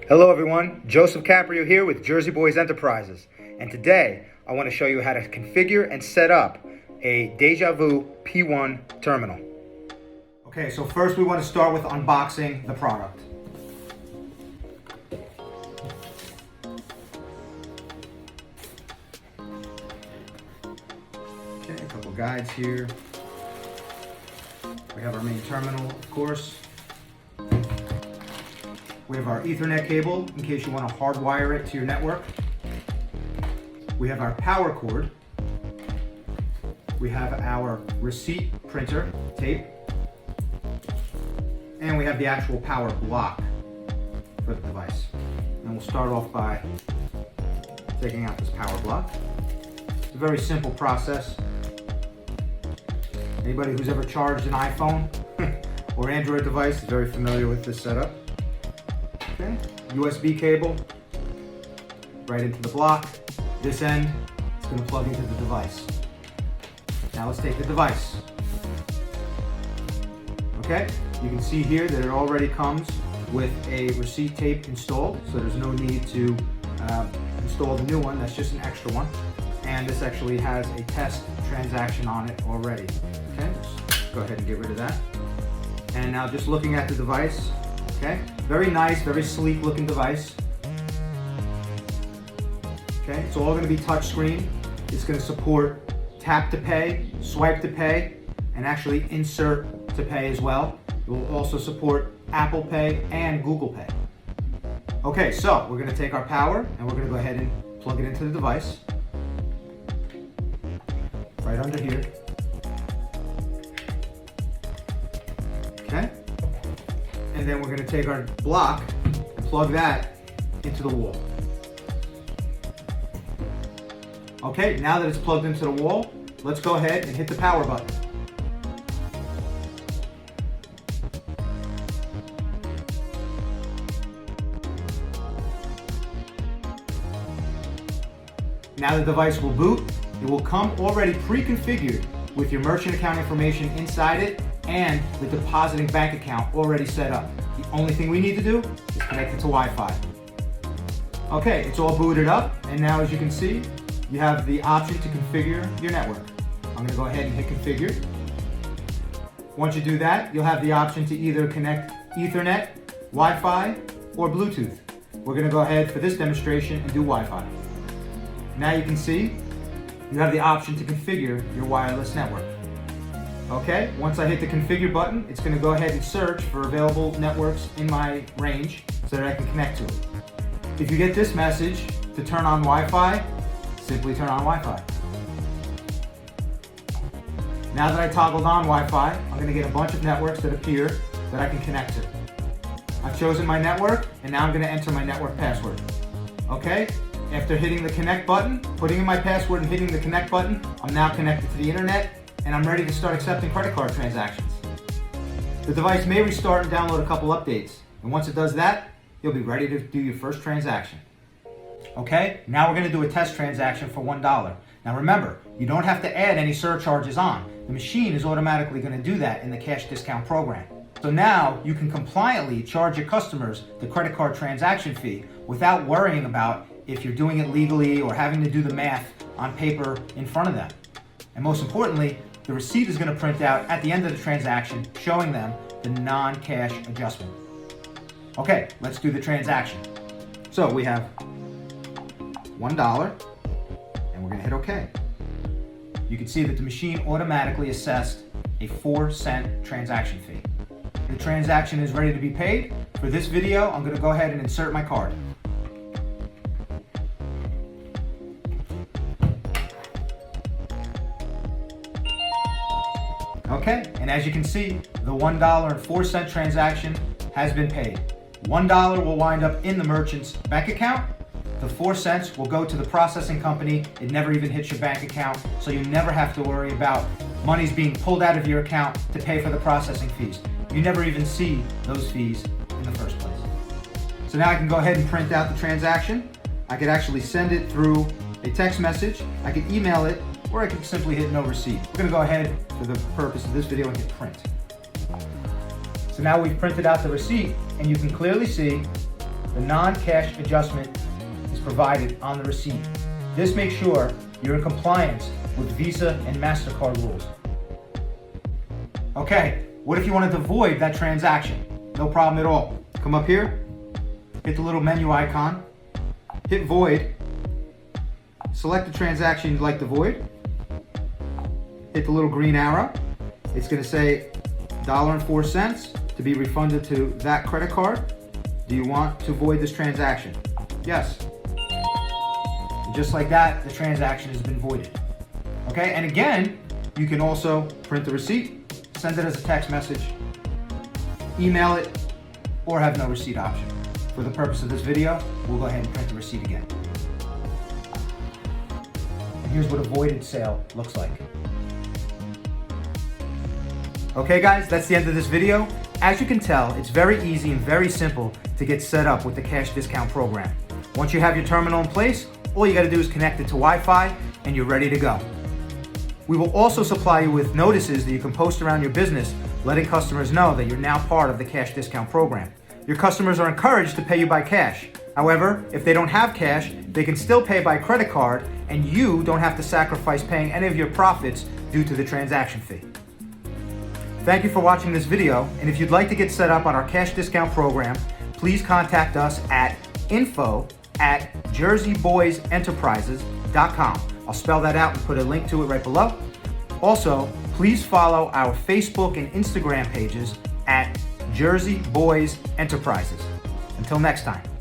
Hello everyone, Joseph Caprio here with Jersey Boys Enterprises, and today I want to show you how to configure and set up a Dejavoo P1 terminal. Okay, so first we want to start with unboxing the product. Okay, a couple guides here. We have our main terminal, of course. We have our Ethernet cable in case you want to hardwire it to your network. We have our power cord. We have our receipt printer tape. And we have the actual power block for the device. And we'll start off by taking out this power block. It's a very simple process. Anybody who's ever charged an iPhone or Android device is very familiar with this setup. Okay, USB cable right into the block. This end is going to plug into the device. Now let's take the device. Okay, you can see here that it already comes with a receipt tape installed, so there's no need to install the new one. That's just an extra one. And this actually has a test transaction on it already. Okay, let's go ahead and get rid of that. And now just looking at the device, okay, very nice, very sleek looking device. Okay, it's all going to be touch screen. It's going to support tap to pay, swipe to pay, and actually insert to pay as well. It will also support Apple Pay and Google Pay. Okay, so we're going to take our power and we're going to go ahead and plug it into the device. Right under here. Okay. And then we're going to take our block and plug that into the wall. Okay, now that it's plugged into the wall, let's go ahead and hit the power button. Now the device will boot. It will come already pre-configured with your merchant account information inside it and the depositing bank account already set up. The only thing we need to do is connect it to Wi-Fi. Okay, it's all booted up, and now as you can see, you have the option to configure your network. I'm going to go ahead and hit configure. Once you do that, you'll have the option to either connect Ethernet, Wi-Fi, or Bluetooth. We're going to go ahead for this demonstration and do Wi-Fi. Now you can see you have the option to configure your wireless network. Okay, once I hit the configure button, it's going to go ahead and search for available networks in my range so that I can connect to it. If you get this message to turn on Wi-Fi, simply turn on Wi-Fi. Now that I toggled on Wi-Fi, I'm going to get a bunch of networks that appear that I can connect to. I've chosen my network, and now I'm going to enter my network password. Okay, after hitting the connect button, putting in my password and hitting the connect button, I'm now connected to the internet, and I'm ready to start accepting credit card transactions. The device may restart and download a couple updates, and once it does that, you'll be ready to do your first transaction. Okay, now we're going to do a test transaction for $1. Now remember, you don't have to add any surcharges on. The machine is automatically going to do that in the cash discount program. So now you can compliantly charge your customers the credit card transaction fee without worrying about if you're doing it legally or having to do the math on paper in front of them. And most importantly, the receipt is going to print out at the end of the transaction showing them the non-cash adjustment. Okay, let's do the transaction. So we have $1 and we're going to hit OK. You can see that the machine automatically assessed a 4-cent transaction fee. The transaction is ready to be paid. For this video, I'm going to go ahead and insert my card. Okay, and as you can see, the $1.04 transaction has been paid. $1 will wind up in the merchant's bank account. The 4 cents will go to the processing company. It never even hits your bank account, so you never have to worry about monies being pulled out of your account to pay for the processing fees. You never even see those fees in the first place. So now I can go ahead and print out the transaction. I could actually send it through a text message. I could email it, or I could simply hit no receipt. We're going to go ahead for the purpose of this video and hit print. So now we've printed out the receipt, and you can clearly see the non-cash adjustment is provided on the receipt. This makes sure you're in compliance with Visa and MasterCard rules. Okay, what if you wanted to void that transaction? No problem at all. Come up here, hit the little menu icon, hit void, select the transaction you'd like to void, hit the little green arrow. It's going to say $1.04 to be refunded to that credit card. Do you want to void this transaction? Yes. And just like that, the transaction has been voided. Okay, and again, you can also print the receipt, send it as a text message, email it, or have no receipt option. For the purpose of this video, we'll go ahead and print the receipt again. And here's what a voided sale looks like. Okay guys, that's the end of this video. As you can tell, it's very easy and very simple to get set up with the cash discount program. Once you have your terminal in place, all you gotta do is connect it to Wi-Fi and you're ready to go. We will also supply you with notices that you can post around your business, letting customers know that you're now part of the cash discount program. Your customers are encouraged to pay you by cash. However, if they don't have cash, they can still pay by credit card and you don't have to sacrifice paying any of your profits due to the transaction fee. Thank you for watching this video, and if you'd like to get set up on our cash discount program, please contact us at info@jerseyboysenterprises.com. I'll spell that out and put a link to it right below. Also, please follow our Facebook and Instagram pages at Jersey Boys Enterprises. Until next time.